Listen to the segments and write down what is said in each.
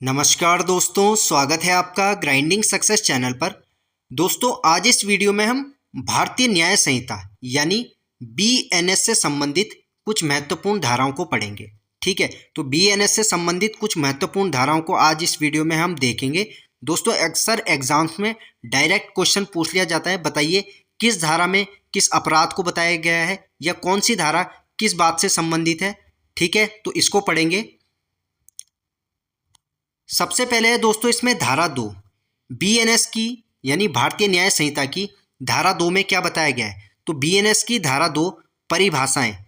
नमस्कार दोस्तों, स्वागत है आपका ग्राइंडिंग सक्सेस चैनल पर। दोस्तों, आज इस वीडियो में हम भारतीय न्याय संहिता यानी बीएनएस से संबंधित कुछ महत्वपूर्ण धाराओं को पढ़ेंगे। ठीक है, तो बीएनएस से संबंधित कुछ महत्वपूर्ण धाराओं को आज इस वीडियो में हम देखेंगे। दोस्तों, अक्सर एग्जाम्स में डायरेक्ट क्वेश्चन पूछ लिया जाता है, बताइए किस धारा में किस अपराध को बताया गया है या कौन सी धारा किस बात से संबंधित है। ठीक है, तो इसको पढ़ेंगे। सबसे पहले है दोस्तों इसमें धारा 2 बीएनएस की यानी भारतीय न्याय संहिता की धारा 2 में क्या बताया गया है। तो बीएनएस की धारा 2 परिभाषाएं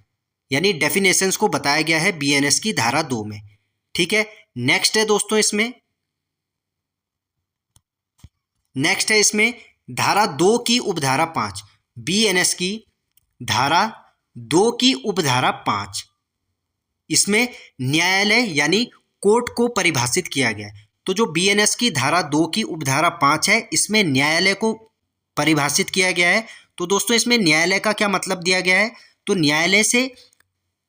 यानी डेफिनेशंस को बताया गया है बीएनएस की धारा 2 में। ठीक है, नेक्स्ट है दोस्तों इसमें धारा 2 की उपधारा 5 बीएनएस की धारा 2 की उपधारा 5 इसमें न्यायालय यानी कोर्ट को परिभाषित किया गया है। तो जो बीएनएस की धारा 2 की उपधारा 5 है, इसमें न्यायालय को परिभाषित किया गया है। तो दोस्तों, इसमें न्यायालय का क्या मतलब दिया गया है। तो न्यायालय से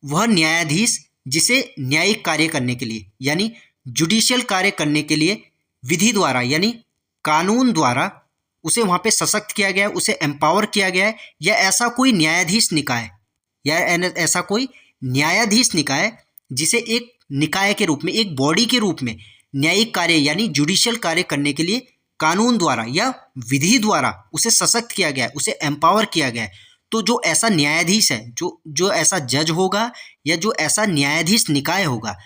वह न्यायाधीश जिसे न्यायिक कार्य करने के लिए यानी जुडिशियल कार्य करने के लिए विधि द्वारा यानी कानून द्वारा उसे वहाँ पे सशक्त किया गया है, उसे एम्पावर किया गया है, या ऐसा कोई न्यायाधीश निकाय या ऐसा कोई न्यायाधीश निकाय जिसे एक निकाय के रूप में, एक बॉडी के रूप में न्यायिक कार्य यानी जुडिशियल कार्य करने के लिए कानून द्वारा या विधि द्वारा उसे सशक्त किया गया है, उसे एम्पावर किया गया है। तो जो ऐसा न्यायाधीश है, जो ऐसा जज होगा या जो ऐसा न्यायाधीश निकाय होगा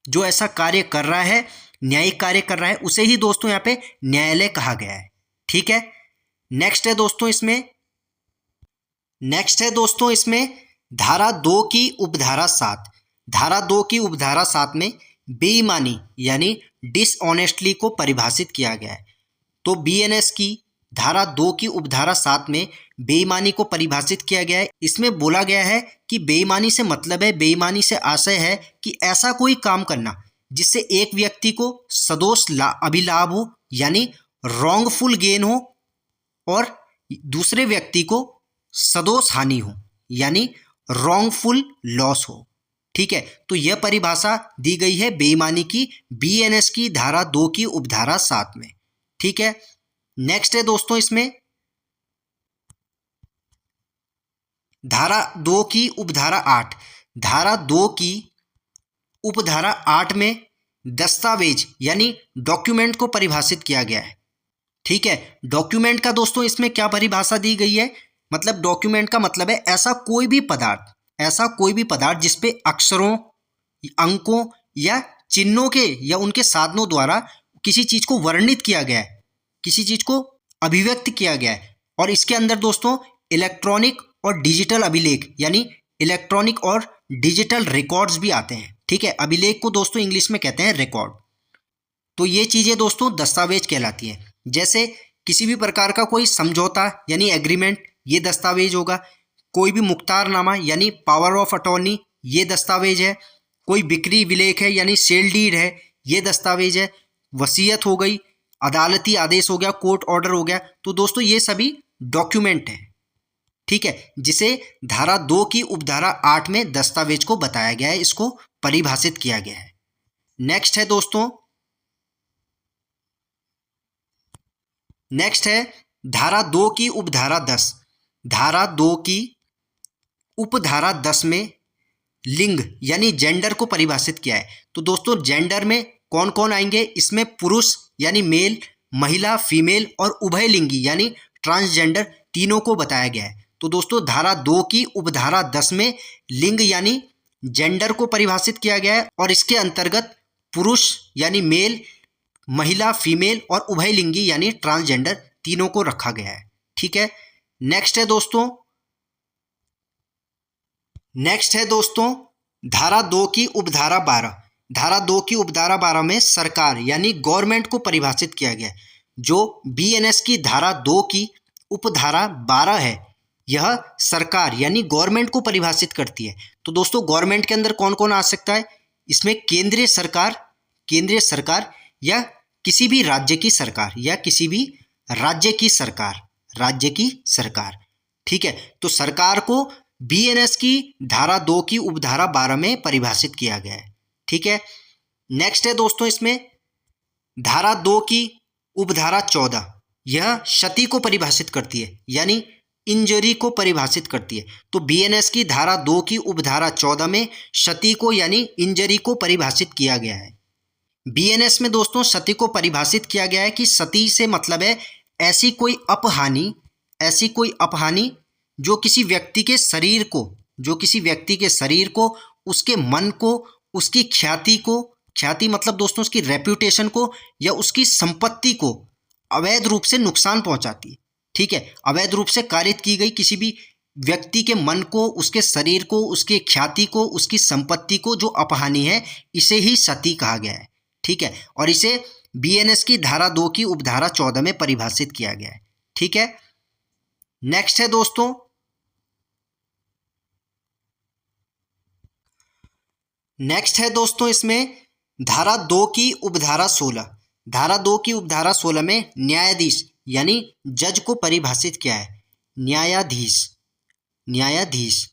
जो ऐसा कार्य कर रहा है, न्यायिक कार्य कर रहा है, उसे ही दोस्तों यहाँ पे न्यायालय कहा गया है। ठीक है, नेक्स्ट है दोस्तों इसमें धारा 2 की उपधारा 7 धारा 2 की उपधारा 7 में बेईमानी यानी डिसऑनेस्टली को परिभाषित किया गया है। तो बीएनएस की धारा 2 की उपधारा 7 में बेईमानी को परिभाषित किया गया है। इसमें बोला गया है कि बेईमानी से मतलब है, बेईमानी से आशय है कि ऐसा कोई काम करना जिससे एक व्यक्ति को सदोष अभिलाभ हो यानी रॉन्गफुल गेन हो और दूसरे व्यक्ति को सदोष हानि हो यानी रॉन्गफुल लॉस हो। ठीक है, तो यह परिभाषा दी गई है बेईमानी की बीएनएस की धारा 2 की उपधारा 7 में। ठीक है, नेक्स्ट है दोस्तों इसमें धारा 2 की उपधारा 8 धारा 2 की उपधारा 8 में दस्तावेज यानी डॉक्यूमेंट को परिभाषित किया गया है। ठीक है, डॉक्यूमेंट का दोस्तों इसमें क्या परिभाषा दी गई है। मतलब डॉक्यूमेंट का मतलब है ऐसा कोई भी पदार्थ जिसपे अक्षरों, अंकों या चिन्हों के या उनके साधनों द्वारा किसी चीज को वर्णित किया गया है, किसी चीज को अभिव्यक्त किया गया है। और इसके अंदर दोस्तों इलेक्ट्रॉनिक और डिजिटल अभिलेख यानी इलेक्ट्रॉनिक और डिजिटल रिकॉर्ड्स भी आते हैं। ठीक है, अभिलेख को दोस्तों इंग्लिश में कहते हैं रिकॉर्ड। तो ये चीजें दोस्तों दस्तावेज कहलाती हैं। जैसे किसी भी प्रकार का कोई समझौता यानी एग्रीमेंट, ये दस्तावेज होगा। कोई भी मुख्तारनामा यानी पावर ऑफ अटॉर्नी, ये दस्तावेज है। कोई बिक्री विलेख है यानी सेल डीड है, ये दस्तावेज है। वसीयत हो गई, अदालती आदेश हो गया, कोर्ट ऑर्डर हो गया। तो दोस्तों ये सभी डॉक्यूमेंट हैं। ठीक है, जिसे धारा 2 की उपधारा 8 में दस्तावेज को बताया गया है, इसको परिभाषित किया गया है। नेक्स्ट है धारा 2 की उपधारा 10 धारा 2 की उपधारा 10 में लिंग यानी जेंडर को परिभाषित किया है। तो दोस्तों जेंडर में कौन कौन आएंगे, इसमें पुरुष यानी मेल, महिला फीमेल और उभयलिंगी यानी ट्रांसजेंडर तीनों को बताया गया है। तो दोस्तों धारा 2 की उपधारा 10 में लिंग यानी जेंडर को परिभाषित किया गया है और इसके अंतर्गत पुरुष यानी मेल, महिला फीमेल और उभयलिंगी यानी ट्रांसजेंडर तीनों को रखा गया है। ठीक है, नेक्स्ट है दोस्तों धारा 2 की उपधारा 12 धारा 2 की उपधारा 12 में सरकार यानी गवर्नमेंट को परिभाषित किया गया है। जो बीएनएस की धारा 2 की उपधारा 12 है, यह सरकार यानी गवर्नमेंट को परिभाषित करती है। तो दोस्तों गवर्नमेंट के अंदर कौन कौन आ सकता है, इसमें केंद्रीय सरकार या किसी भी राज्य की सरकार या किसी भी राज्य की सरकार। ठीक है, तो सरकार को बीएनएस की धारा 2 की उपधारा 12 में परिभाषित किया गया है। ठीक है, नेक्स्ट है दोस्तों इसमें धारा 2 की उपधारा 14 यह क्षति को परिभाषित करती है, यानी इंजरी को परिभाषित करती है। तो बीएनएस की धारा 2 की उपधारा 14 में क्षति को यानी इंजरी को परिभाषित किया गया है। बीएनएस में दोस्तों क्षति को परिभाषित किया गया है कि क्षति से मतलब है ऐसी कोई अपहानि जो किसी व्यक्ति के शरीर को, उसके मन को, उसकी ख्याति मतलब दोस्तों उसकी रेप्यूटेशन को या उसकी संपत्ति को अवैध रूप से नुकसान पहुंचाती है। ठीक है, अवैध रूप से कारित की गई किसी भी व्यक्ति के मन को, उसके शरीर को, उसकी ख्याति को, उसकी संपत्ति को जो अपहानि है, इसे ही क्षति कहा गया है। ठीक है, और इसे बीएनएस की धारा 2 की उपधारा 14 में परिभाषित किया गया है। ठीक है, नेक्स्ट है दोस्तों इसमें धारा 2 की उपधारा 16। धारा 2 की उपधारा 16 में न्यायाधीश यानी जज को परिभाषित किया है। न्यायाधीश।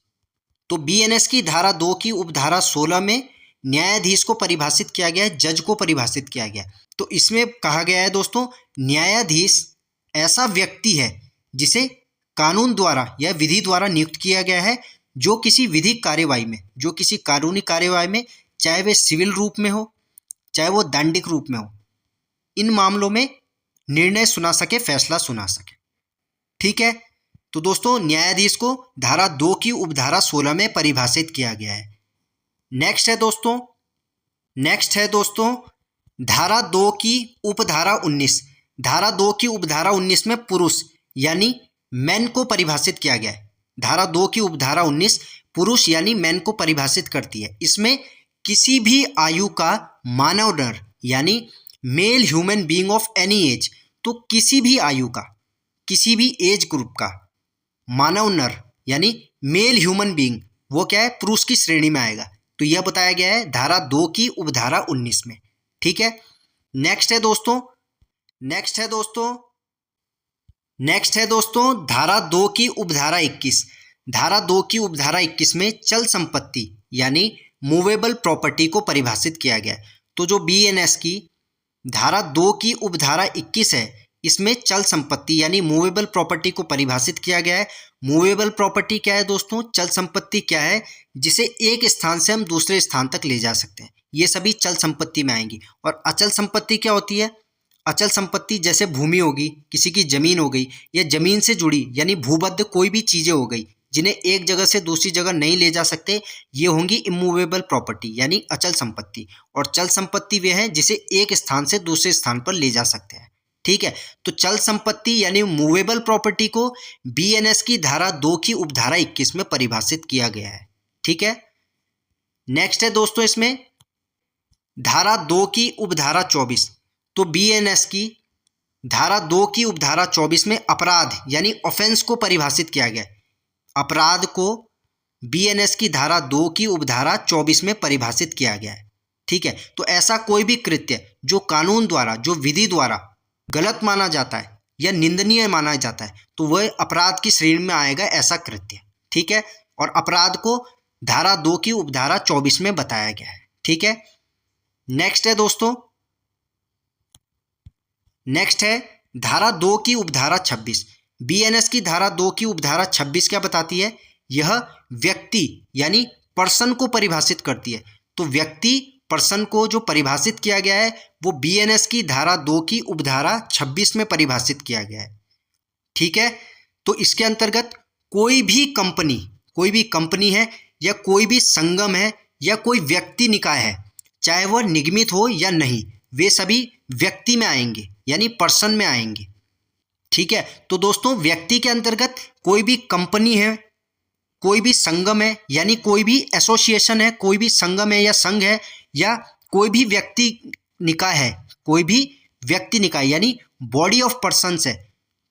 तो बीएनएस की धारा 2 की उपधारा 16 में न्यायाधीश को परिभाषित किया गया है, जज को परिभाषित किया गया है। तो इसमें कहा गया है दोस्तों, न्यायाधीश ऐसा व्यक्ति है जिसे कानून द्वारा या विधि द्वारा नियुक्त किया गया है, जो किसी विधिक कार्यवाही में, जो किसी कानूनी कार्यवाही में, चाहे वे सिविल रूप में हो, चाहे वो दंडिक रूप में हो, इन मामलों में निर्णय सुना सके, फैसला सुना सके। ठीक है, तो दोस्तों न्यायाधीश को धारा 2 की उपधारा 16 में परिभाषित किया गया है। नेक्स्ट है दोस्तों धारा 2 की उपधारा 19। धारा 2 की उपधारा 19 में पुरुष यानी मैन को परिभाषित किया गया है। धारा 2 की उपधारा 19 पुरुष यानी मैन को परिभाषित करती है। इसमें किसी भी आयु का मानव नर यानी male human being of any age, तो किसी भी आयु का, किसी भी एज ग्रुप का मानव नर यानी मेल ह्यूमन बीइंग, वो क्या है, पुरुष की श्रेणी में आएगा। तो यह बताया गया है धारा 2 की उपधारा 19 में। ठीक है, नेक्स्ट है दोस्तों धारा 2 की उपधारा 21। धारा 2 की उपधारा 21 में चल संपत्ति यानी मूवेबल प्रॉपर्टी को परिभाषित किया गया है। तो जो बीएनएस की धारा 2 की उपधारा 21 है, इसमें चल संपत्ति यानी मूवेबल प्रॉपर्टी को परिभाषित किया गया है। मूवेबल प्रॉपर्टी क्या है दोस्तों, चल संपत्ति क्या है, जिसे एक स्थान से हम दूसरे स्थान तक ले जा सकते हैं, ये सभी चल संपत्ति में आएंगी। और अचल संपत्ति क्या होती है, अचल संपत्ति जैसे भूमि होगी, किसी की जमीन हो गई, या जमीन से जुड़ी यानी भूबद्ध कोई भी चीजें हो गई जिन्हें एक जगह से दूसरी जगह नहीं ले जा सकते, ये होंगी इमूवेबल प्रॉपर्टी यानी अचल संपत्ति। और चल संपत्ति वे है जिसे एक स्थान से दूसरे स्थान पर ले जा सकते हैं। ठीक है, तो चल संपत्ति यानी मूवेबल प्रॉपर्टी को बीएनएस की धारा 2 की उपधारा 21 में परिभाषित किया गया है। ठीक है, नेक्स्ट है दोस्तों इसमें धारा 2 की उपधारा 24। तो बीएनएस की धारा 2 की उपधारा 24 में अपराध यानी ऑफेंस को परिभाषित किया गया है। अपराध को बीएनएस की धारा 2 की उपधारा 24 में परिभाषित किया गया है। ठीक है, तो ऐसा कोई भी कृत्य जो कानून द्वारा, जो विधि द्वारा गलत माना जाता है या निंदनीय माना जाता है, तो वह अपराध की श्रेणी में आएगा ऐसा कृत्य। ठीक है, और अपराध को धारा 2 की उपधारा 24 में बताया गया है। ठीक है, नेक्स्ट है धारा 2 की उपधारा 26। बीएनएस की धारा 2 की उपधारा 26 क्या बताती है, यह व्यक्ति यानी पर्सन को परिभाषित करती है। तो व्यक्ति पर्सन को जो परिभाषित किया गया है वो बीएनएस की धारा 2 की उपधारा 26 में परिभाषित किया गया है। ठीक है, तो इसके अंतर्गत कोई भी कंपनी है या कोई भी संगम है या कोई व्यक्ति निकाय है, चाहे वह निगमित हो या नहीं, वे सभी व्यक्ति में आएंगे यानी पर्सन में आएंगे। ठीक है, तो दोस्तों व्यक्ति के अंतर्गत कोई भी कंपनी है, कोई भी संगम है यानी कोई भी एसोसिएशन है, कोई भी संगम है या संघ है, या कोई भी व्यक्ति निकाय यानी बॉडी ऑफ पर्सन्स है,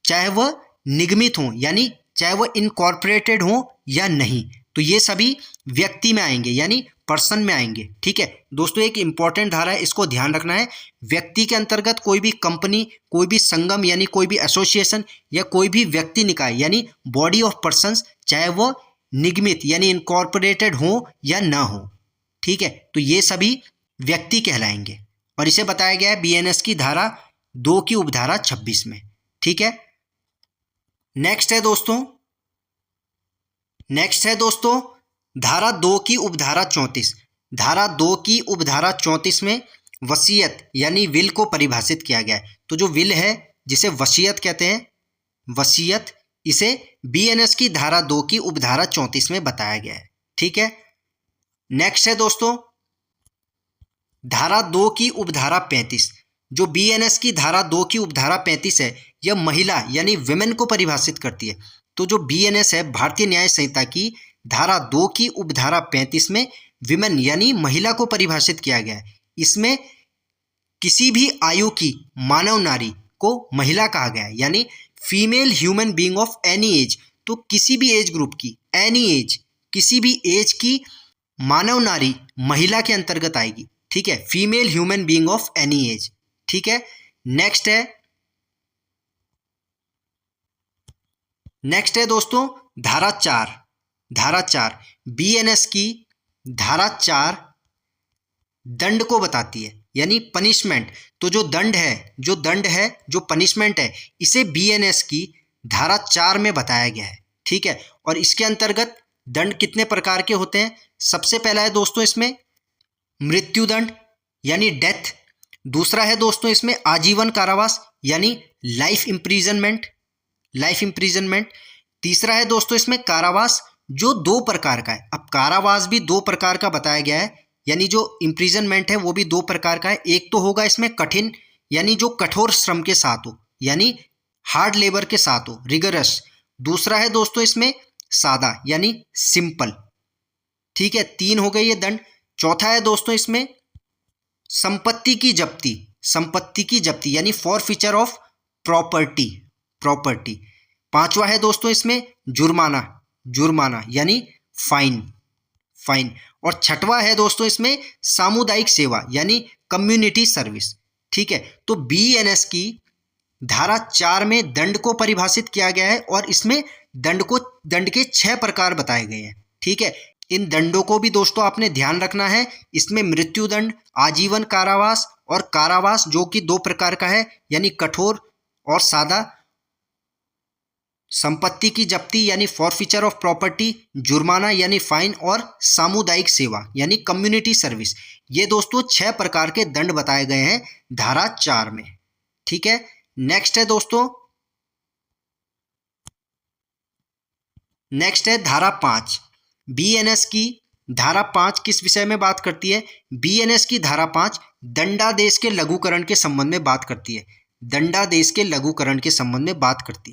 चाहे वह निगमित हो यानी चाहे वह इनकॉर्पोरेटेड हो या नहीं, तो ये सभी व्यक्ति में आएंगे यानी पर्सन में आएंगे। ठीक है दोस्तों, एक इंपॉर्टेंट धारा है, इसको ध्यान रखना है। व्यक्ति के अंतर्गत कोई भी कंपनी, कोई भी संगम यानी कोई भी एसोसिएशन या कोई भी व्यक्ति निकाय यानी बॉडी ऑफ पर्सन्स, चाहे वो निगमित यानी इनकॉर्पोरेटेड हो या ना हो। ठीक है, तो ये सभी व्यक्ति कहलाएंगे। और इसे बताया गया है बीएनएस की धारा 2 की उपधारा 26 में। ठीक है, नेक्स्ट है दोस्तों धारा 2 की उपधारा 34। धारा 2 की उपधारा 34 में वसीयत यानी विल को परिभाषित किया गया है। तो जो विल है जिसे वसीयत कहते हैं, वसीयत, इसे बीएनएस की धारा 2 की उपधारा 34 में बताया गया है। ठीक है, नेक्स्ट है दोस्तों धारा 2 की उपधारा 35। जो बीएनएस की धारा 2 की उपधारा 35 है, यह महिला यानी विमेन को परिभाषित करती है। तो जो बीएनएस है भारतीय न्याय संहिता की धारा 2 की उपधारा 35 में विमेन यानी महिला को परिभाषित किया गया है। इसमें किसी भी आयु की मानव नारी को महिला कहा गया है, यानी female human being of any age. तो किसी भी एज ग्रुप की, एनी एज, किसी भी एज की मानव नारी महिला के अंतर्गत आएगी। ठीक है, female human being of any as. ठीक है, नेक्स्ट है दोस्तों धारा 4। धारा 4 बीएनएस की धारा 4 दंड को बताती है, यानी पनिशमेंट। तो जो दंड है, जो पनिशमेंट है, इसे बीएनएस की धारा 4 में बताया गया है। ठीक है, और इसके अंतर्गत दंड कितने प्रकार के होते हैं? सबसे पहला है दोस्तों इसमें मृत्युदंड यानी डेथ। दूसरा है दोस्तों इसमें आजीवन कारावास यानी लाइफ इम्प्रीजनमेंट। तीसरा है दोस्तों इसमें कारावास, जो 2 प्रकार का है। अब कारावास भी 2 प्रकार का बताया गया है, यानी जो इम्प्रीजनमेंट है वो भी 2 प्रकार का है। एक तो होगा इसमें कठिन, यानी जो कठोर श्रम के साथ हो, यानी हार्ड लेबर के साथ हो, रिगरस। दूसरा है दोस्तों इसमें सादा यानी सिंपल। ठीक है, 3 हो गए ये दंड। चौथा है दोस्तों इसमें संपत्ति की जब्ती यानी फॉरफीचर ऑफ प्रॉपर्टी। पांचवा है दोस्तों इसमें जुर्माना यानी फाइन। और छठवां है दोस्तों इसमें सामुदायिक सेवा यानी कम्युनिटी सर्विस। ठीक है, तो बीएनएस की धारा 4 में दंड को परिभाषित किया गया है और इसमें दंड के 6 प्रकार बताए गए हैं। ठीक है, इन दंडों को भी दोस्तों आपने ध्यान रखना है। इसमें मृत्युदंड, आजीवन कारावास और कारावास जो कि 2 प्रकार का है, यानी कठोर और सादा, संपत्ति की जब्ती यानी फॉरफीचर ऑफ प्रॉपर्टी, जुर्माना यानी फाइन और सामुदायिक सेवा यानी कम्युनिटी सर्विस। ये दोस्तों 6 प्रकार के दंड बताए गए हैं धारा 4 में। ठीक है, नेक्स्ट है धारा 5। बीएनएस की धारा 5 किस विषय में बात करती है? बीएनएस की धारा 5 दंडादेश के लघुकरण के संबंध में बात करती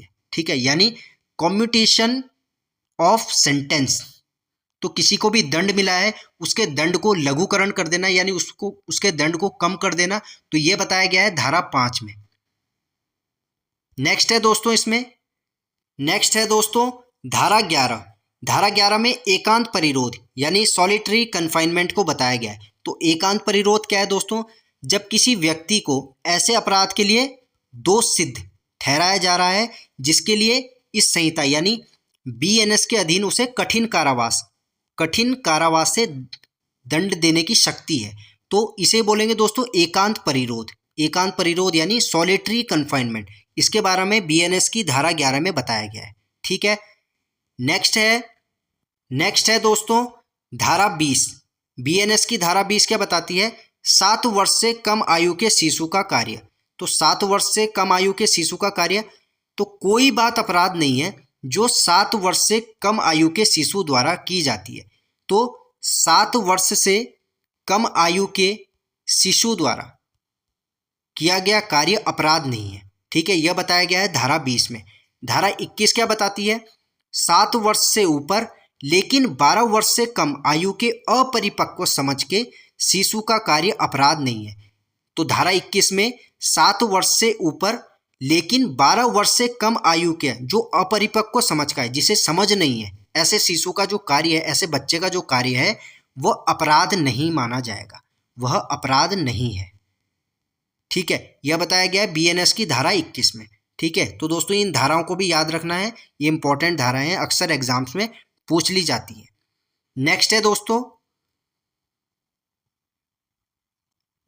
है। ठीक है, यानी कम्यूटेशन ऑफ सेंटेंस। तो किसी को भी दंड मिला है, उसके दंड को लघुकरण कर देना, यानी उसके दंड को कम कर देना। तो यह बताया गया है धारा 5 में। नेक्स्ट है दोस्तों धारा 11। धारा 11 में एकांत परिरोध यानी सॉलिटरी कन्फाइनमेंट को बताया गया है। तो एकांत परिरोध क्या है दोस्तों? जब किसी व्यक्ति को ऐसे अपराध के लिए दोष सिद्ध ठहराया जा रहा है जिसके लिए इस संहिता यानी बीएनएस के अधीन उसे कठिन कारावास से दंड देने की शक्ति है, तो इसे बोलेंगे दोस्तों एकांत परिरोध यानी सॉलिटरी कन्फाइनमेंट। इसके बारे में बीएनएस की धारा 11 में बताया गया है। ठीक है, नेक्स्ट है दोस्तों धारा 20। बीएनएस की धारा 20 क्या बताती है? 7 वर्ष से कम आयु के शिशु का कार्य। तो 7 वर्ष से कम आयु के शिशु का कार्य, तो कोई बात अपराध नहीं है जो 7 वर्ष से कम आयु के शिशु द्वारा की जाती है। तो 7 वर्ष से कम आयु के शिशु द्वारा किया गया कार्य अपराध नहीं है। ठीक है, यह बताया गया है धारा 20 में। धारा 21 क्या बताती है? 7 वर्ष से ऊपर लेकिन 12 वर्ष से कम आयु के अपरिपक्व समझ के शिशु का कार्य अपराध नहीं है। तो धारा 21 में 7 वर्ष से ऊपर लेकिन 12 वर्ष से कम आयु के जो अपरिपक्व समझ का है, जिसे समझ नहीं है, ऐसे शिशु का जो कार्य है, ऐसे बच्चे का जो कार्य है, वह अपराध नहीं माना जाएगा, वह अपराध नहीं है। ठीक है, यह बताया गया है बीएनएस की धारा 21 में। ठीक है, तो दोस्तों इन धाराओं को भी याद रखना है, ये इंपॉर्टेंट धाराएं हैं, अक्सर एग्जाम्स में पूछ ली जाती है। नेक्स्ट है दोस्तों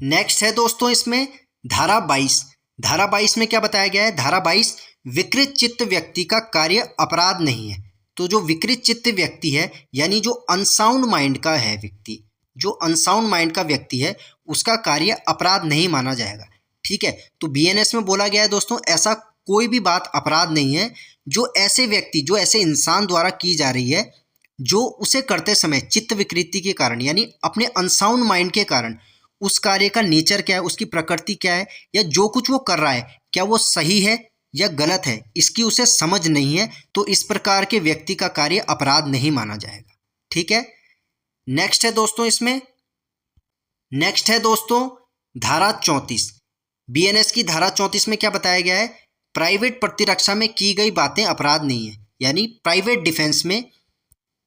नेक्स्ट है दोस्तों इसमें धारा 22। धारा 22 में क्या बताया गया है? धारा 22, विकृत चित्त व्यक्ति का कार्य अपराध नहीं है। तो जो विकृत चित्त व्यक्ति है यानी जो अनसाउंड माइंड का है व्यक्ति, जो अनसाउंड माइंड का व्यक्ति है उसका कार्य अपराध नहीं माना जाएगा। ठीक है, तो बीएनएस में बोला गया है दोस्तों ऐसा कोई भी बात अपराध नहीं है जो ऐसे व्यक्ति, जो ऐसे इंसान द्वारा की जा रही है, जो उसे करते समय चित्त विकृति के कारण यानी अपने अनसाउंड माइंड के कारण उस कार्य का नेचर क्या है, उसकी प्रकृति क्या है, या जो कुछ वो कर रहा है क्या वो सही है या गलत है, इसकी उसे समझ नहीं है, तो इस प्रकार के व्यक्ति का कार्य अपराध नहीं माना जाएगा। ठीक है, नेक्स्ट है दोस्तों इसमें, नेक्स्ट है दोस्तों धारा 34। बीएनएस की धारा 34 में क्या बताया गया है? प्राइवेट प्रतिरक्षा में की गई बातें अपराध नहीं है, यानी प्राइवेट डिफेंस में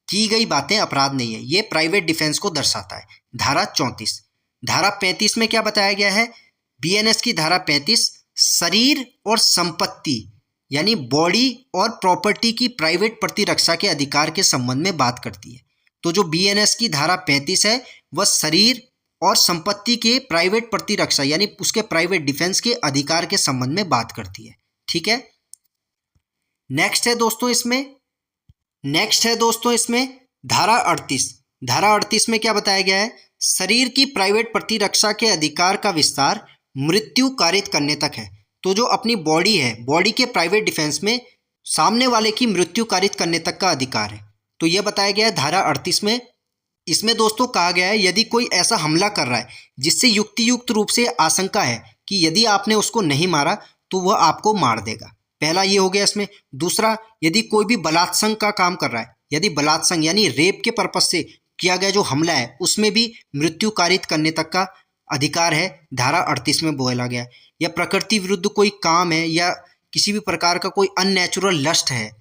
की गई बातें अपराध नहीं है, ये प्राइवेट डिफेंस को दर्शाता है। धारा 34। धारा 35 में क्या बताया गया है? बीएनएस की धारा 35 शरीर और संपत्ति यानी बॉडी और प्रॉपर्टी की प्राइवेट प्रतिरक्षा के अधिकार के संबंध में बात करती है। तो जो बीएनएस की धारा 35 है वह शरीर और संपत्ति के प्राइवेट प्रतिरक्षा यानी उसके प्राइवेट डिफेंस के अधिकार के संबंध में बात करती है। ठीक है, नेक्स्ट है दोस्तों इसमें, नेक्स्ट है दोस्तों इसमें धारा 38। धारा 38 में क्या बताया गया है? शरीर की प्राइवेट प्रतिरक्षा के अधिकार का विस्तार मृत्यु कारित करने तक है। तो जो अपनी बॉडी है, बॉडी के प्राइवेट डिफेंस में सामने वाले की मृत्यु कारित करने तक का अधिकार है, तो यह बताया गया है धारा 38 में। इसमें दोस्तों कहा गया है यदि कोई ऐसा हमला कर रहा है जिससे युक्तियुक्त रूप से आशंका है कि यदि आपने उसको नहीं मारा तो वह आपको मार देगा, पहला ये हो गया इसमें। दूसरा, यदि कोई भी बलात्संग का काम कर रहा है, यदि बलात्संग यानी रेप के पर्पज से किया गया जो हमला है उसमें भी मृत्यु कारित करने तक का अधिकार है, धारा 38 में बोला गया। या प्रकृति विरुद्ध कोई काम है या किसी भी प्रकार का कोई अननेचुरल लस्ट है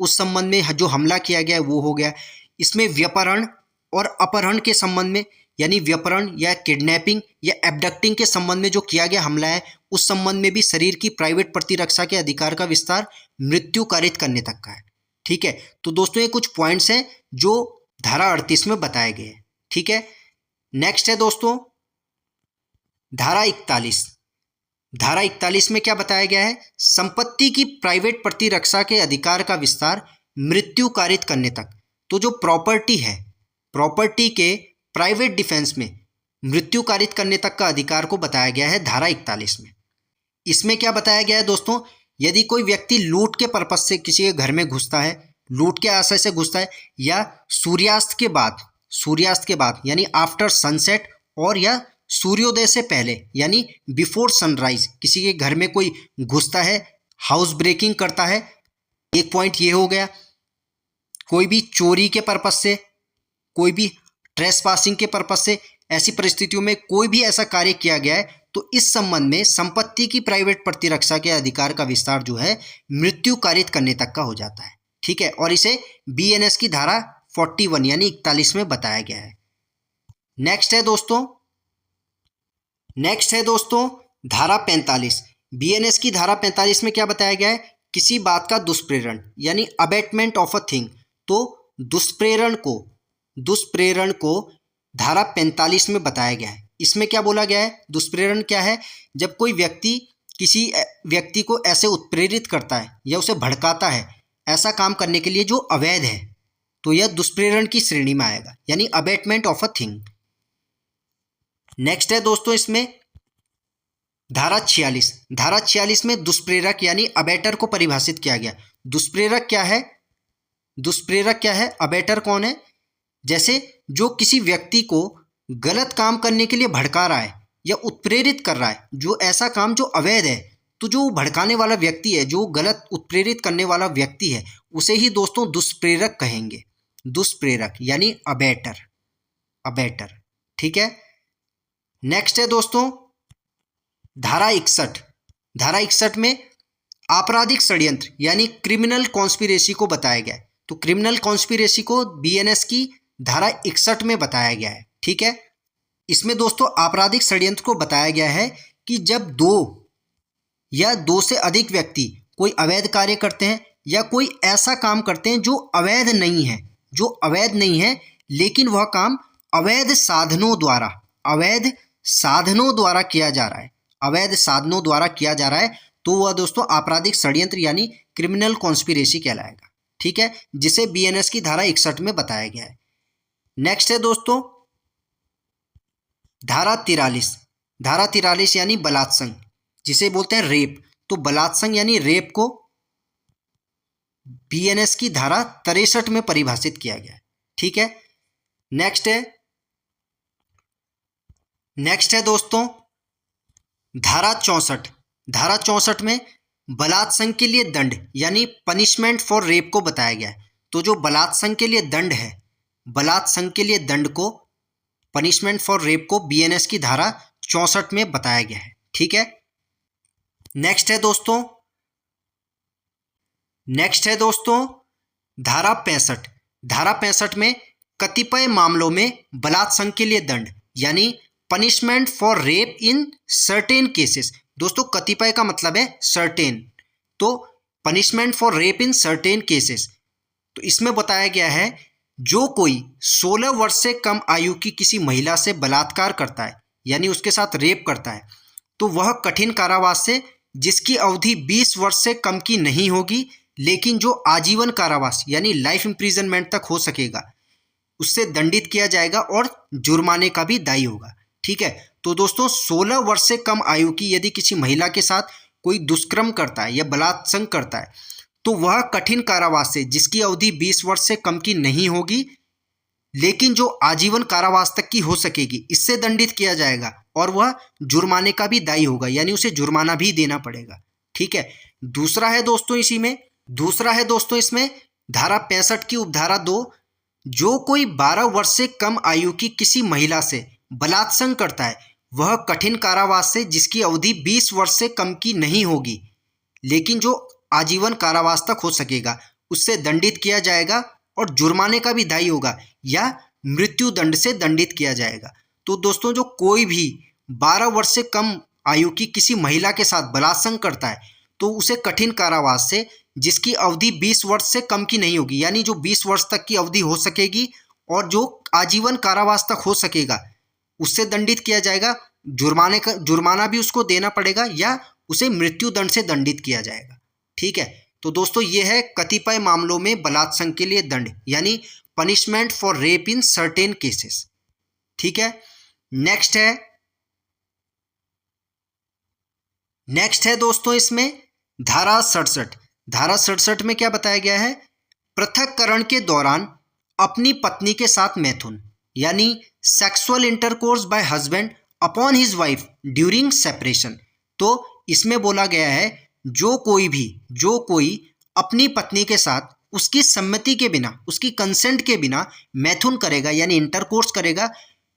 उस संबंध में जो हमला किया गया है वो हो गया। इसमें व्यपहरण और अपहरण के संबंध में यानी व्यपहरण या किडनैपिंग या एब्डक्टिंग के संबंध में जो किया गया हमला है उस संबंध में भी शरीर की प्राइवेट प्रतिरक्षा के अधिकार का विस्तार मृत्यु कारित करने तक का है। ठीक है, तो दोस्तों ये कुछ पॉइंट्स हैं जो धारा 38 में बताए गए हैं। ठीक है, नेक्स्ट है दोस्तों धारा 41। धारा 41 में क्या बताया गया है? संपत्ति की प्राइवेट प्रतिरक्षा के अधिकार का विस्तार मृत्यु कारित करने तक। तो जो प्रॉपर्टी है, प्रॉपर्टी के प्राइवेट डिफेंस में मृत्यु कारित करने तक का अधिकार को बताया गया है धारा 41 में। इसमें क्या बताया गया है दोस्तों? यदि कोई व्यक्ति लूट के पर्पज से किसी के घर में घुसता है, लूट के आशय से घुसता है, या सूर्यास्त के बाद यानी आफ्टर सनसेट, और या सूर्योदय से पहले यानी बिफोर सनराइज किसी के घर में कोई घुसता है, हाउस ब्रेकिंग करता है, एक पॉइंट ये हो गया। कोई भी चोरी के पर्पज से, कोई भी ट्रेसपासिंग के पर्पज से, ऐसी परिस्थितियों में कोई भी ऐसा कार्य किया गया है तो इस संबंध में संपत्ति की प्राइवेट प्रतिरक्षा के अधिकार का विस्तार जो है मृत्यु कारित करने तक का हो जाता है। ठीक है, और इसे बीएनएस की धारा 41 यानी 41 में बताया गया है। नेक्स्ट है दोस्तों धारा 45। बीएनएस की धारा 45 में क्या बताया गया है? किसी बात का दुष्प्रेरण यानी अबेटमेंट ऑफ अ थिंग। तो दुष्प्रेरण को धारा 45 में बताया गया है। इसमें क्या बोला गया है? दुष्प्रेरण क्या है? जब कोई व्यक्ति किसी व्यक्ति को ऐसे उत्प्रेरित करता है या उसे भड़काता है ऐसा काम करने के लिए जो अवैध है, तो यह दुष्प्रेरण की श्रेणी में आएगा यानी abetment of a thing. Next है दोस्तों इसमें धारा 46। धारा 46 में दुष्प्रेरक यानी अबेटर को परिभाषित किया गया। दुष्प्रेरक क्या है? अबेटर कौन है? जैसे जो किसी व्यक्ति को गलत काम करने के लिए भड़का रहा है या उत्प्रेरित कर रहा है, जो ऐसा काम जो अवैध है, तो जो भड़काने वाला व्यक्ति है, जो गलत उत्प्रेरित करने वाला व्यक्ति है, उसे ही दोस्तों दुष्प्रेरक कहेंगे। दुष्प्रेरक यानी अबेटर। ठीक है, नेक्स्ट है दोस्तों धारा 61। धारा 61 में आपराधिक षड्यंत्र यानी क्रिमिनल कॉन्स्पिरेसी को बताया गया है। तो क्रिमिनल कॉन्स्पिरेसी को बीएनएस की धारा 61 में बताया गया है। ठीक है, इसमें दोस्तों आपराधिक षड्यंत्र को बताया गया है कि जब दो या दो से अधिक व्यक्ति कोई अवैध कार्य करते हैं या कोई ऐसा काम करते हैं जो अवैध नहीं है, लेकिन वह काम अवैध साधनों द्वारा किया जा रहा है, अवैध साधनों द्वारा किया जा रहा है, तो वह दोस्तों आपराधिक षड्यंत्र यानी क्रिमिनल कॉन्स्पिरेसी कहलाएगा। ठीक है, जिसे बीएनएस की धारा 61 में बताया गया है। नेक्स्ट है दोस्तों धारा 43। धारा 43 यानी बलात्संग, जिसे बोलते हैं रेप। तो बलात्संग यानी रेप को बीएनएस की धारा 63 में परिभाषित किया गया है। ठीक है, नेक्स्ट है दोस्तों धारा 64। धारा 64 में बलात्संग के लिए दंड यानी पनिशमेंट फॉर रेप को बताया गया है। तो जो बलात्संग के लिए दंड है, बलात्संग के लिए दंड को, पनिशमेंट फॉर रेप को बीएनएस की धारा 64 में बताया गया है। ठीक है, नेक्स्ट है दोस्तों धारा 65। धारा 65 में कतिपय मामलों में बलात्संग के लिए दंड यानी punishment for rape in certain cases. दोस्तों कतिपय का मतलब है सर्टेन, तो punishment for rape in certain cases, तो इसमें बताया गया है जो कोई 16 वर्ष से कम आयु की किसी महिला से बलात्कार करता है यानी उसके साथ रेप करता है, तो वह कठिन कारावास से, जिसकी अवधि 20 वर्ष से कम की नहीं होगी, लेकिन जो आजीवन कारावास यानी लाइफ इम्प्रिजनमेंट तक हो सकेगा, उससे दंडित किया जाएगा और जुर्माने का भी दायी होगा। ठीक है, तो दोस्तों 16 वर्ष से कम आयु की यदि किसी महिला के साथ कोई दुष्कर्म करता है या बलात्संग करता है, तो वह कठिन कारावास से, जिसकी अवधि 20 वर्ष से कम की नहीं होगी, लेकिन जो आजीवन कारावास तक की हो सकेगी, इससे दंडित किया जाएगा और वह जुर्माने का भी दायी होगा, यानी उसे जुर्माना भी देना पड़ेगा। ठीक है, दूसरा है दोस्तों इसमें धारा 65 की उपधारा 2, जो कोई 12 वर्ष से कम आयु की किसी महिला से बलात्संग करता है, वह कठिन कारावास से, जिसकी अवधि 20 वर्ष से कम की नहीं होगी, लेकिन जो आजीवन कारावास तक हो सकेगा, उससे दंडित किया जाएगा और जुर्माने का भी दायी होगा या मृत्यु दंड से दंडित किया जाएगा। तो दोस्तों जो कोई भी 12 वर्ष से कम आयु की किसी महिला के साथ बलात्संग करता है, तो उसे कठिन कारावास से, जिसकी अवधि 20 वर्ष से कम की नहीं होगी, यानी जो 20 वर्ष तक की अवधि हो सकेगी और जो आजीवन कारावास तक हो सकेगा, उससे दंडित किया जाएगा। जुर्माना भी उसको देना पड़ेगा या उसे मृत्यु दंड से दंडित किया जाएगा। ठीक है, तो दोस्तों ये है कतिपय मामलों में बलात्संग के लिए दंड यानी punishment for rape in certain cases. ठीक है, नेक्स्ट है दोस्तों इसमें धारा 67। धारा 67 में क्या बताया गया है? पृथक्करण के दौरान अपनी पत्नी के साथ मैथुन यानी sexual intercourse bye husband upon his wife during separation. तो इसमें बोला गया है जो कोई अपनी पत्नी के साथ उसकी सम्मति के बिना, उसकी कंसेंट के बिना मैथुन करेगा यानी इंटरकोर्स करेगा,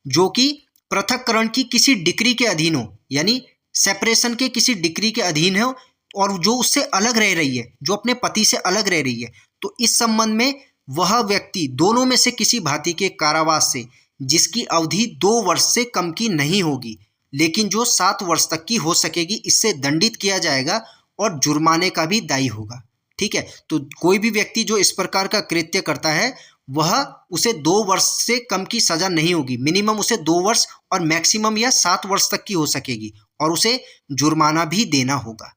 जो कि पृथक्करण की किसी डिक्री के अधीन हो, यानी सेपरेशन के किसी डिक्री के अधीन हो और जो उससे अलग रह रही है, जो अपने पति से अलग रह रही है, तो इस संबंध में वह व्यक्ति दोनों में से किसी भांति के कारावास से, जिसकी अवधि 2 वर्ष से कम की नहीं होगी लेकिन जो 7 वर्ष तक की हो सकेगी, इससे दंडित किया जाएगा और जुर्माने का भी दायी होगा। ठीक है, तो कोई भी व्यक्ति जो इस प्रकार का कृत्य करता है वह उसे 2 वर्ष से कम की सजा नहीं होगी, मिनिमम उसे 2 वर्ष और मैक्सिमम या 7 वर्ष तक की हो सकेगी और उसे जुर्माना भी देना होगा।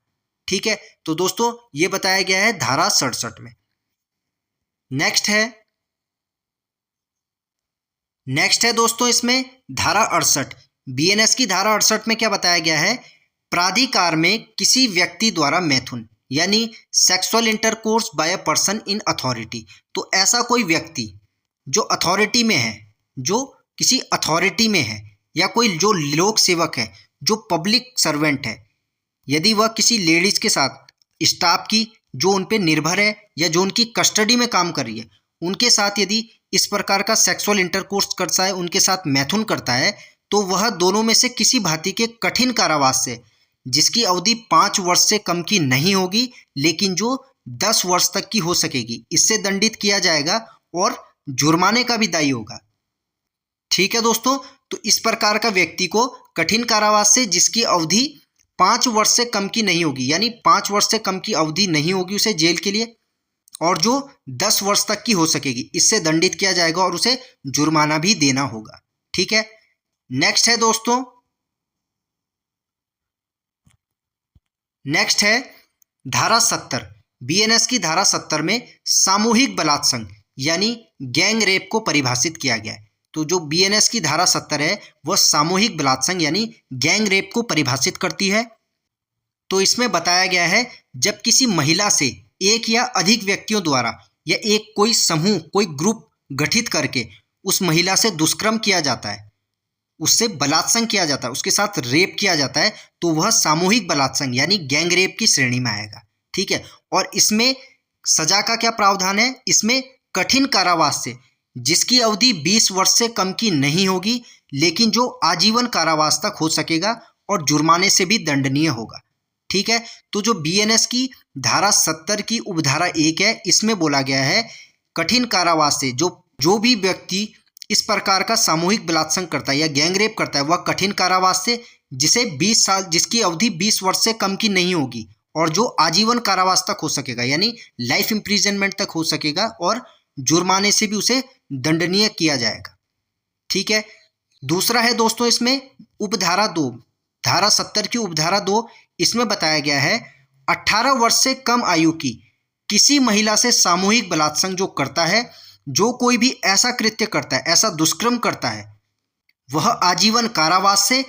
ठीक है, तो दोस्तों ये बताया गया है धारा 67 में। नेक्स्ट है दोस्तों इसमें धारा 68। बीएनएस की धारा 68 में क्या बताया गया है? प्राधिकार में किसी व्यक्ति द्वारा मैथुन यानी sexual intercourse by a person in authority. तो ऐसा कोई व्यक्ति जो अथॉरिटी में है, जो किसी अथॉरिटी में है, या कोई जो लोक सेवक है, जो पब्लिक सर्वेंट है, यदि वह किसी लेडीज के साथ स्टाफ की जो उन पे निर्भर है या जो उनकी कस्टडी में काम कर रही है, उनके साथ यदि इस प्रकार का सेक्सुअल इंटरकोर्स करता है, उनके साथ मैथुन करता है, तो वह दोनों में से किसी भांति के कठिन कारावास से, जिसकी अवधि 5 वर्ष से कम की नहीं होगी लेकिन जो 10 वर्ष तक की हो सकेगी, इससे दंडित किया जाएगा और जुर्माने का भी दायी होगा। ठीक है दोस्तों, तो इस प्रकार का व्यक्ति को कठिन कारावास से, जिसकी अवधि 5 वर्ष से कम की नहीं होगी, यानी 5 वर्ष से कम की अवधि नहीं होगी उसे जेल के लिए, और जो 10 वर्ष तक की हो सकेगी, इससे दंडित किया जाएगा और उसे जुर्माना भी देना होगा। ठीक है, नेक्स्ट है दोस्तों नेक्स्ट है धारा 70। बीएनएस की धारा 70 में सामूहिक बलात्संग यानी गैंग रेप को परिभाषित किया गया है। तो जो बीएनएस की धारा 70 है वह सामूहिक बलात्संग यानी गैंग रेप को परिभाषित करती है। तो इसमें बताया गया है जब किसी महिला से एक या अधिक व्यक्तियों द्वारा या एक कोई समूह कोई ग्रुप गठित करके उस महिला से दुष्कर्म किया जाता है, उससे बलात्संग किया जाता है, उसके साथ रेप किया जाता है, तो वह सामूहिक बलात्संग यानी गैंग रेप की श्रेणी में आएगा। ठीक है, और इसमें सजा का क्या प्रावधान है? इसमें कठिन कारावास से जिसकी अवधि 20 वर्ष से कम की नहीं होगी, लेकिन जो आजीवन कारावास तक हो सकेगा और जुर्माने से भी दंडनीय होगा। ठीक है, तो जो बीएनएस की धारा 70 की उपधारा 1 है, इसमें बोला गया है कठिन कारावास से जो भी व्यक्ति इस प्रकार का सामूहिक बलात्संग करता है या गैंग रेप करता है, वह कठिन कारावास से जिसे 20 साल जिसकी अवधि 20 वर्ष से कम की नहीं होगी और जो आजीवन कारावास तक हो सकेगा यानी लाइफ इम्प्रिजनमेंट तक हो सकेगा और जुर्माने से भी उसे दंडनीय किया जाएगा। ठीक है, दूसरा है दोस्तों इसमें उपधारा 2, धारा 70 की उपधारा 2, इसमें बताया गया है 18 वर्ष से कम आयु की किसी महिला से सामूहिक बलात्संग जो करता है, जो कोई भी ऐसा कृत्य करता है, ऐसा दुष्कर्म करता है, वह आजीवन कारावास से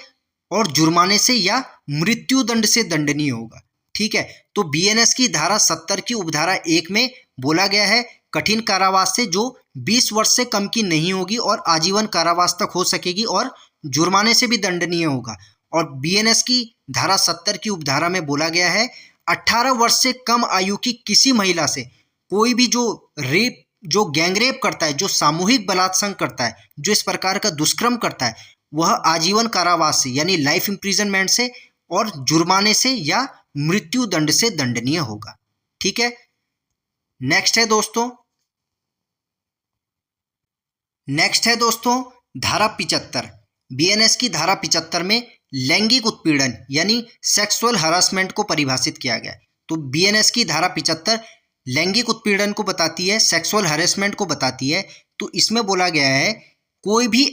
और जुर्माने से या मृत्यु दंड से दंडनीय होगा। ठीक है, तो बीएनएस की धारा 70 की उपधारा 1 में बोला गया है कठिन कारावास से जो 20 वर्ष से कम की नहीं होगी और आजीवन कारावास तक हो सकेगी और जुर्माने से भी दंडनीय होगा। और बीएनएस की धारा 70 की उपधारा में बोला गया है 18 वर्ष से कम आयु की किसी महिला से कोई भी जो गैंग रेप करता है, जो सामूहिक बलात्संग करता है, जो इस प्रकार का दुष्कर्म करता है, वह आजीवन कारावास से यानी लाइफ इम्प्रिजनमेंट से और जुर्माने से या मृत्यु दंड से दंडनीय होगा। ठीक है, नेक्स्ट है दोस्तों धारा 75। बीएनएस की धारा 75 में लैंगिक उत्पीड़न यानी सेक्सुअल हरासमेंट को परिभाषित किया गया है। तो बीएनएस की धारा 75 लैंगिक उत्पीड़न को बताती है, सेक्सुअल हरेसमेंट को बताती है। तो इसमें बोला गया है कोई भी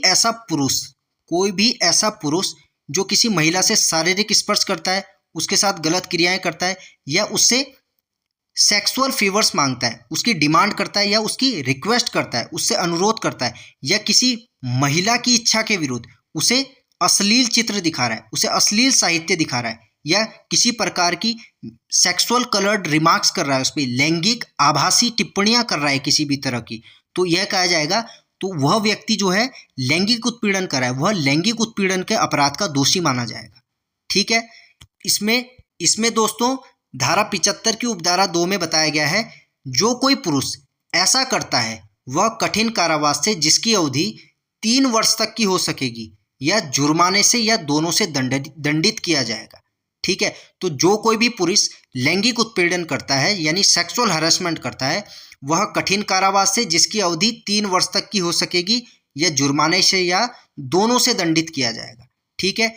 ऐसा पुरुष जो किसी महिला से शारीरिक स्पर्श करता है, उसके साथ गलत क्रियाएं करता है या उससे सेक्सुअल फेवर्स मांगता है, उसकी डिमांड करता है या उसकी रिक्वेस्ट करता है, उससे अनुरोध करता है या किसी महिला की इच्छा के विरुद्ध उसे अश्लील चित्र दिखा रहा है, उसे अश्लील साहित्य दिखा रहा है या किसी प्रकार की सेक्सुअल कलर्ड रिमार्क्स कर रहा है, उस पर लैंगिक आभासी टिप्पणियां कर रहा है किसी भी तरह की, तो यह कहा जाएगा तो वह व्यक्ति जो है लैंगिक उत्पीड़न कर रहा है, वह लैंगिक उत्पीड़न के अपराध का दोषी माना जाएगा। ठीक है, इसमें दोस्तों धारा 75 की उपधारा 2 में बताया गया है जो कोई पुरुष ऐसा करता है वह कठिन कारावास से जिसकी अवधि 3 वर्ष तक की हो सकेगी या जुर्माने से या दोनों से दंडित किया जाएगा। ठीक है, तो जो कोई भी पुरुष लैंगिक उत्पीड़न करता है यानी सेक्सुअल हरासमेंट करता है, वह कठिन कारावास से जिसकी अवधि 3 वर्ष तक की हो सकेगी या जुर्माने से या दोनों से दंडित किया जाएगा। ठीक है,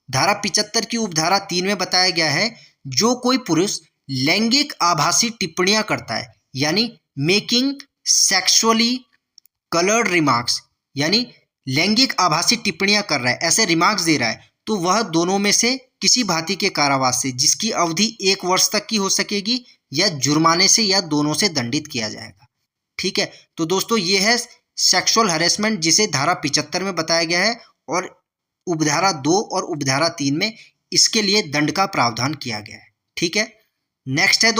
धारा 75 की उपधारा 3 में बताया गया है जो कोई पुरुष लैंगिक आभासी टिप्पणियां करता है यानी मेकिंग सेक्सुअली कलर्ड रिमार्क्स यानी लैंगिक आभासी टिप्पणियां कर रहा है, ऐसे रिमार्क्स दे रहा है, तो वह दोनों में से किसी भांति के कारावास से जिसकी अवधि 1 वर्ष तक की हो सकेगी या जुर्माने से या दोनों से दंडित किया जाएगा। ठीक है, तो दोस्तों ये है सेक्सुअल हैरेसमेंट जिसे धारा 75 में बताया गया है और उपधारा 2 और उपधारा 3 में इसके लिए दंड का प्रावधान किया गया है। ठीक है, नेक्स्ट है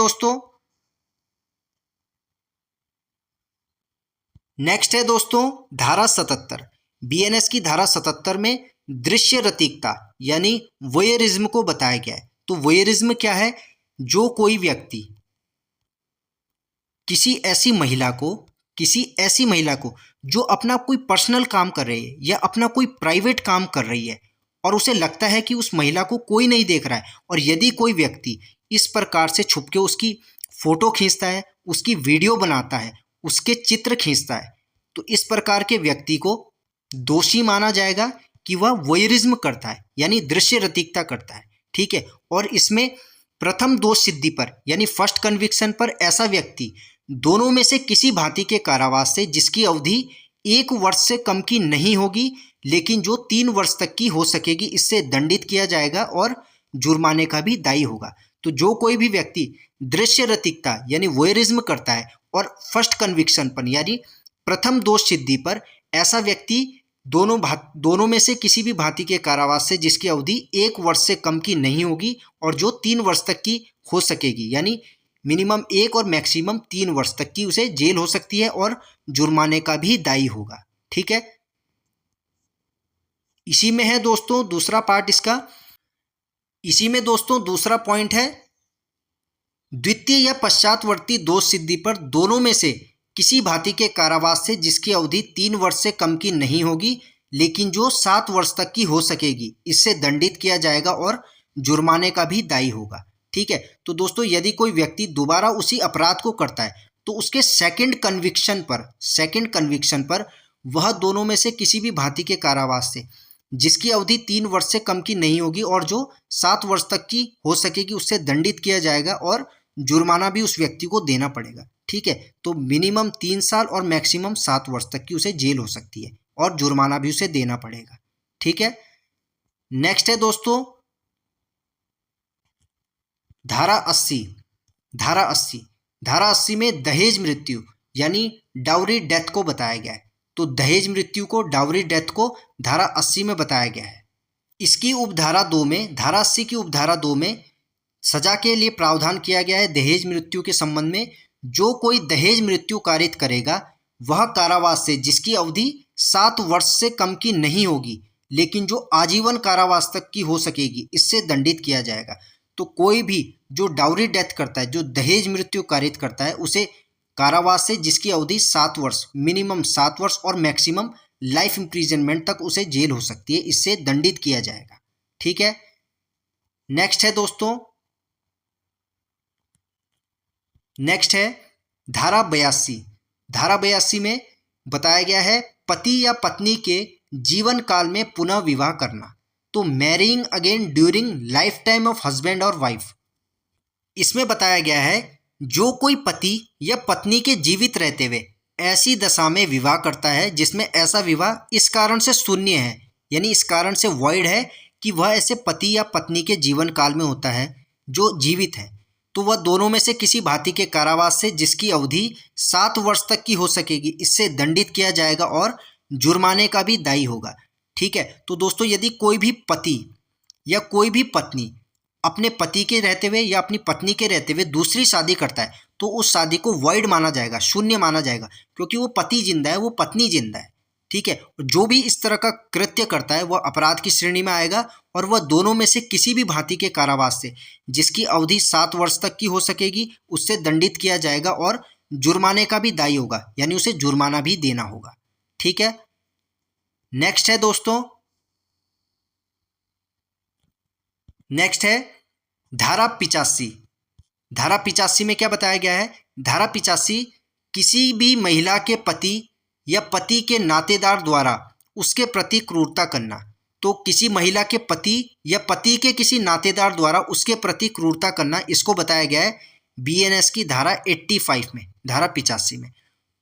दोस्तों धारा 77। बीएनएस की धारा 77 में दृश्य रतिकता यानी वोयरिज्म को बताया गया है। तो वोयरिज्म क्या है? जो कोई व्यक्ति किसी ऐसी महिला को जो अपना कोई पर्सनल काम कर रही है या अपना कोई प्राइवेट काम कर रही है और उसे लगता है कि उस महिला को कोई नहीं देख रहा है, और यदि कोई व्यक्ति इस प्रकार से छुप के उसकी फोटो खींचता है, उसकी वीडियो बनाता है, उसके चित्र खींचता है, तो इस प्रकार के व्यक्ति को दोषी माना जाएगा कि वह वोयरिज्म करता है यानी दृश्य रतिकता करता है। ठीक है, और इसमें प्रथम दोष सिद्धि पर यानी फर्स्ट कन्विक्शन पर ऐसा व्यक्ति दोनों में से किसी भांति के कारावास से जिसकी अवधि 1 वर्ष से कम की नहीं होगी लेकिन जो 3 वर्ष तक की हो सकेगी, इससे दंडित किया जाएगा और जुर्माने का भी दायी होगा। तो जो कोई भी व्यक्ति दृश्य रतिकता यानी वोयरिज्म करता है और फर्स्ट कन्विक्शन पर यानी प्रथम दोष सिद्धि पर, ऐसा व्यक्ति दोनों में से किसी भी भांति के कारावास से जिसकी अवधि 1 वर्ष से कम की नहीं होगी और जो 3 वर्ष तक की हो सकेगी, यानी मिनिमम 1 और मैक्सिमम 3 वर्ष तक की उसे जेल हो सकती है और जुर्माने का भी दायी होगा। ठीक है, इसी में है दोस्तों दूसरा पार्ट इसका। इसी में दोस्तों दूसरा पॉइंट है, द्वितीय या पश्चातवर्ती दोष सिद्धि पर दोनों में से किसी भांति के कारावास से जिसकी अवधि 3 वर्ष से कम की नहीं होगी लेकिन जो 7 वर्ष तक की हो सकेगी, इससे दंडित किया जाएगा और जुर्माने का भी दायी होगा। ठीक है, तो दोस्तों यदि कोई व्यक्ति दोबारा उसी अपराध को करता है तो उसके सेकंड कन्विक्शन पर वह दोनों में से किसी भी भांति के कारावास से जिसकी अवधि 3 वर्ष से कम की नहीं होगी और जो 7 वर्ष तक की हो सकेगी उससे दंडित किया जाएगा और जुर्माना भी उस व्यक्ति को देना पड़ेगा। ठीक है, तो मिनिमम 3 साल और मैक्सिमम 7 वर्ष तक की उसे जेल हो सकती है और जुर्माना भी उसे देना पड़ेगा। ठीक है, नेक्स्ट है दोस्तों धारा 80 में दहेज मृत्यु यानी डाउरी डेथ को बताया गया है। तो दहेज मृत्यु को, डाउरी डेथ को धारा 80 में बताया गया है। इसकी उपधारा 2 में, धारा 80 की उपधारा 2 में सजा के लिए प्रावधान किया गया है दहेज मृत्यु के संबंध में। जो कोई दहेज मृत्यु कारित करेगा वह कारावास से जिसकी अवधि 7 वर्ष से कम की नहीं होगी लेकिन जो आजीवन कारावास तक की हो सकेगी, इससे दंडित किया जाएगा। तो कोई भी जो डाउरी डेथ करता है, जो दहेज मृत्यु कारित करता है, उसे कारावास से जिसकी अवधि 7 वर्ष, मिनिमम 7 वर्ष और मैक्सिमम लाइफ इम्प्रिजनमेंट तक उसे जेल हो सकती है, इससे दंडित किया जाएगा। ठीक है, नेक्स्ट है दोस्तों, नेक्स्ट है धारा 82 में बताया गया है पति या पत्नी के जीवन काल में पुनः विवाह करना। तो marrying again during life time of husband और वाइफ। इसमें बताया गया है जो कोई पति या पत्नी के जीवित रहते हुए ऐसी दशा में विवाह करता है जिसमें ऐसा विवाह इस कारण से शून्य है, यानी इस कारण से वॉइड है कि वह ऐसे पति या पत्नी के जीवन काल में होता है जो जीवित है, तो वह दोनों में से किसी भांति के कारावास से जिसकी अवधि 7 वर्ष तक की हो सकेगी, इससे दंडित किया जाएगा और जुर्माने का भी दायी होगा। ठीक है, तो दोस्तों यदि कोई भी पति या कोई भी पत्नी अपने पति के रहते हुए या अपनी पत्नी के रहते हुए दूसरी शादी करता है तो उस शादी को वॉइड माना जाएगा, शून्य माना जाएगा, क्योंकि वो पति जिंदा है, वो पत्नी जिंदा है। ठीक है, जो भी इस तरह का कृत्य करता है वह अपराध की श्रेणी में आएगा और वह दोनों में से किसी भी भांति के कारावास से जिसकी अवधि 7 वर्ष तक की हो सकेगी उससे दंडित किया जाएगा और जुर्माने का भी दायी होगा, यानी उसे जुर्माना भी देना होगा। ठीक है, नेक्स्ट है दोस्तों, नेक्स्ट है धारा 85 में क्या बताया गया है? धारा 85 किसी भी महिला के पति या पति के नातेदार द्वारा उसके प्रति क्रूरता करना। तो किसी महिला के पति या पति के किसी नातेदार द्वारा उसके प्रति क्रूरता करना, इसको बताया गया है BNS की धारा 85 में, धारा 85 में।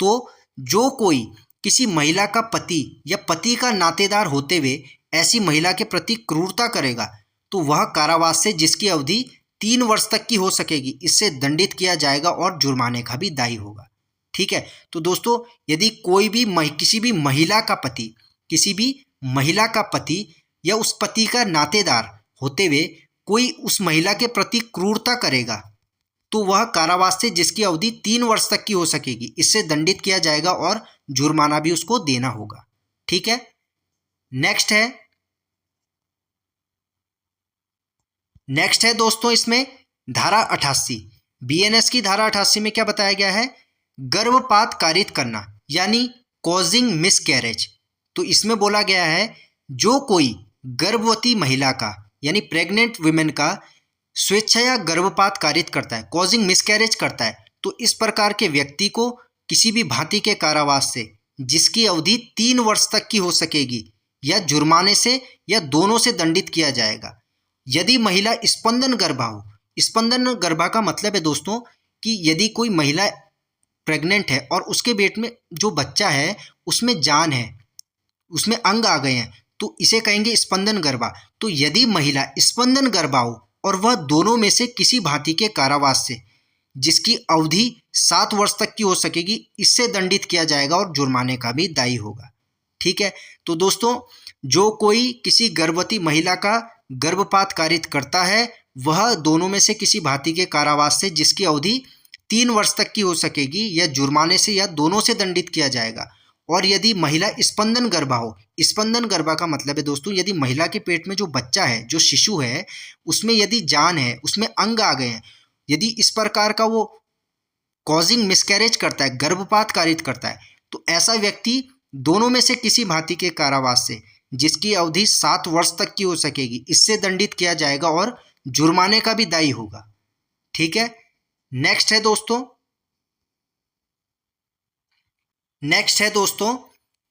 तो जो कोई किसी महिला का पति या पति का नातेदार होते हुए ऐसी महिला के प्रति क्रूरता करेगा तो वह कारावास से जिसकी अवधि 3 वर्ष तक की हो सकेगी, इससे दंडित किया जाएगा और जुर्माने का भी दायी होगा। ठीक है, तो दोस्तों यदि कोई भी किसी भी महिला का पति, किसी भी महिला का पति या उस पति का नातेदार होते हुए कोई उस महिला के प्रति क्रूरता करेगा तो वह कारावास से जिसकी अवधि 3 वर्ष तक की हो सकेगी, इससे दंडित किया जाएगा और जुर्माना भी उसको देना होगा। ठीक है, नेक्स्ट है दोस्तों इसमें धारा 88, BNS की धारा 88 में क्या बताया गया है? गर्भपात कारित करना, यानी कॉजिंग मिसकैरेज। तो इसमें बोला गया है जो कोई गर्भवती महिला का यानी प्रेग्नेंट वुमेन का स्वेच्छया गर्भपात कारित करता है, कॉजिंग मिसकैरेज करता है, तो इस प्रकार के व्यक्ति को किसी भी भांति के कारावास से जिसकी अवधि 3 वर्ष तक की हो सकेगी या जुर्माने से या दोनों से दंडित किया जाएगा। यदि महिला स्पंदन गर्भा हो, स्पंदन गर्भा का मतलब है दोस्तों कि यदि कोई महिला प्रेग्नेंट है और उसके पेट में जो बच्चा है उसमें जान है, उसमें अंग आ गए हैं, तो इसे कहेंगे स्पंदन गर्भा। तो यदि महिला स्पंदन गर्भा हो और वह दोनों में से किसी भांति के कारावास से जिसकी अवधि 7 वर्ष तक की हो सकेगी, इससे दंडित किया जाएगा और जुर्माने का भी दायी होगा। ठीक है, तो दोस्तों जो कोई किसी गर्भवती महिला का गर्भपात कारित करता है वह दोनों में से किसी भांति के कारावास से जिसकी अवधि 3 वर्ष तक की हो सकेगी या जुर्माने से या दोनों से दंडित किया जाएगा। और यदि महिला स्पंदन गर्भा हो, स्पंदन गर्भा का मतलब है दोस्तों यदि महिला के पेट में जो बच्चा है, जो शिशु है, उसमें यदि जान है, उसमें अंग आ गए हैं, यदि इस प्रकार का वो कॉजिंग मिसकैरेज करता है, गर्भपात कारित करता है, तो ऐसा व्यक्ति दोनों में से किसी भांति के कारावास से जिसकी अवधि 7 वर्ष तक की हो सकेगी, इससे दंडित किया जाएगा और जुर्माने का भी दायी होगा। ठीक है, नेक्स्ट है दोस्तों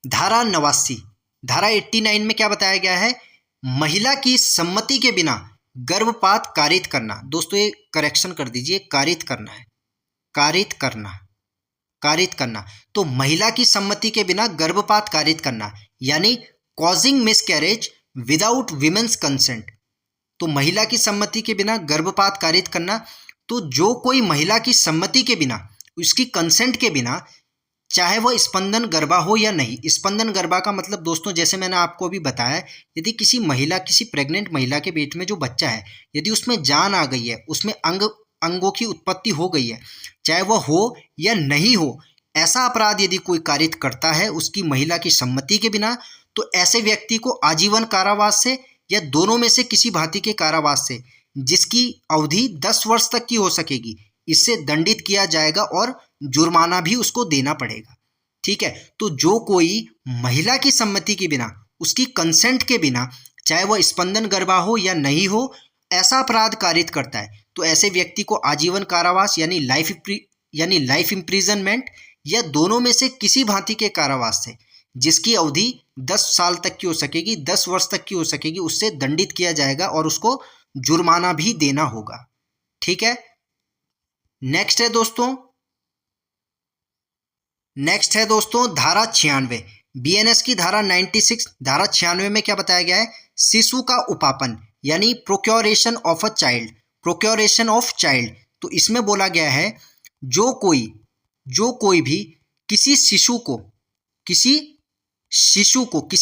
धारा 89। धारा 89 में क्या बताया गया है? महिला की सम्मति के बिना गर्भपात कारित करना। दोस्तों ये करेक्शन कर दीजिए, कारित करना है, कारित करना। तो महिला की सम्मति के बिना गर्भपात कारित करना यानी causing miscarriage without women's consent. तो महिला की सम्मति के बिना गर्भपात कारित करना, तो जो कोई महिला की सम्मति के बिना, उसकी कंसेंट के बिना, चाहे वह स्पंदन गर्भा हो या नहीं। स्पंदन गर्भा का मतलब दोस्तों जैसे मैंने आपको अभी बताया, यदि किसी प्रेग्नेंट महिला के पेट में जो बच्चा है, यदि उसमें जान आ गई है, उसमें अंगों की उत्पत्ति हो गई है, चाहे वह हो या नहीं हो, ऐसा अपराध यदि कोई कारित करता है उसकी महिला की सम्मति के बिना, तो ऐसे व्यक्ति को आजीवन कारावास से या दोनों में से किसी भांति के कारावास से जिसकी अवधि 10 वर्ष तक की हो सकेगी, इससे दंडित किया जाएगा और जुर्माना भी उसको देना पड़ेगा। ठीक है, तो जो कोई महिला की सम्मति के बिना, उसकी कंसेंट के बिना, चाहे वह स्पंदन गर्भा हो या नहीं हो, ऐसा अपराध कारित करता है, तो ऐसे व्यक्ति को आजीवन कारावास यानी लाइफ इम्प्रिजनमेंट या दोनों में से किसी भांति के कारावास से जिसकी अवधि 10 साल तक की हो सकेगी, 10 वर्ष तक की हो सकेगी, उससे दंडित किया जाएगा और उसको जुर्माना भी देना होगा। ठीक है, नेक्स्ट है दोस्तों धारा 96। बीएनएस की धारा 96, धारा 96 में क्या बताया गया है? शिशु का उपापन यानी प्रोक्योरेशन ऑफ चाइल्ड। तो इसमें बोला गया है जो कोई भी किसी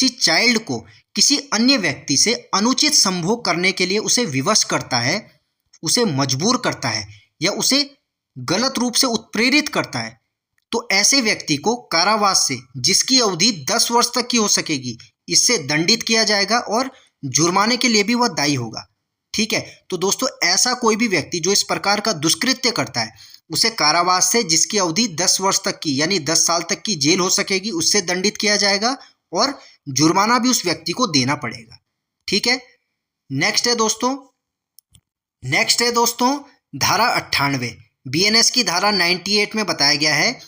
चाइल्ड को किसी अन्य व्यक्ति से अनुचित संभोग करने के लिए उसे विवश करता है, उसे मजबूर करता है या उसे गलत रूप से उत्प्रेरित करता है, तो ऐसे व्यक्ति को कारावास से जिसकी अवधि 10 वर्ष तक की हो सकेगी, इससे दंडित किया जाएगा और जुर्माने के लिए भी वह दायी होगा। ठीक है, तो दोस्तों ऐसा कोई भी व्यक्ति जो इस प्रकार का दुष्कृत्य करता है, उसे कारावास से जिसकी अवधि 10 वर्ष तक की यानी 10 साल तक की जेल हो सकेगी, उससे दंडित किया जाएगा और जुर्माना भी उस व्यक्ति को देना पड़ेगा। ठीक है, नेक्स्ट है दोस्तों धारा 98। बीएनएस की धारा 98 में बताया गया है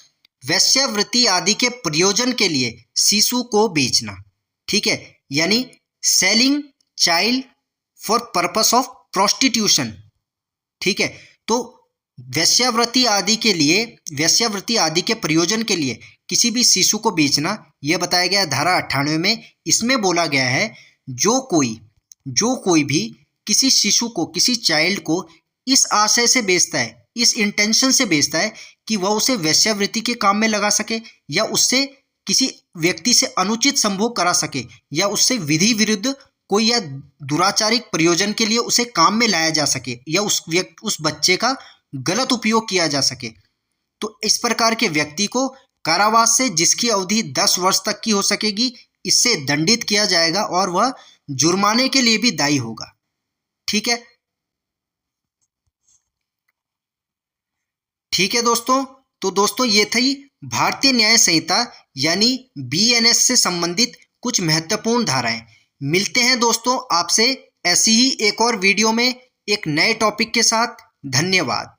वेश्यावृत्ति आदि के प्रयोजन के लिए शिशु को बेचना। ठीक है, यानी selling child for purpose of prostitution. ठीक है, तो वेश्यावृत्ति आदि के प्रयोजन के लिए किसी भी शिशु को बेचना, यह बताया गया है धारा 98 में। इसमें बोला गया है जो कोई भी किसी शिशु को, किसी चाइल्ड को इस आशय से बेचता है, इस इंटेंशन से बेचता है कि वह उसे वेश्यावृत्ति के काम में लगा सके या उससे किसी व्यक्ति से अनुचित संभोग करा सके या उससे विधि विरुद्ध कोई या दुराचारिक प्रयोजन के लिए उसे काम में लाया जा सके या उस बच्चे का गलत उपयोग किया जा सके, तो इस प्रकार के व्यक्ति को कारावास से जिसकी अवधि 10 वर्ष तक की हो सकेगी, इससे दंडित किया जाएगा और वह जुर्माने के लिए भी दायी होगा। ठीक है दोस्तों, तो दोस्तों ये थी भारतीय न्याय संहिता यानी बीएनएस से संबंधित कुछ महत्वपूर्ण धाराएं। मिलते हैं दोस्तों आपसे ऐसी ही एक और वीडियो में एक नए टॉपिक के साथ। धन्यवाद।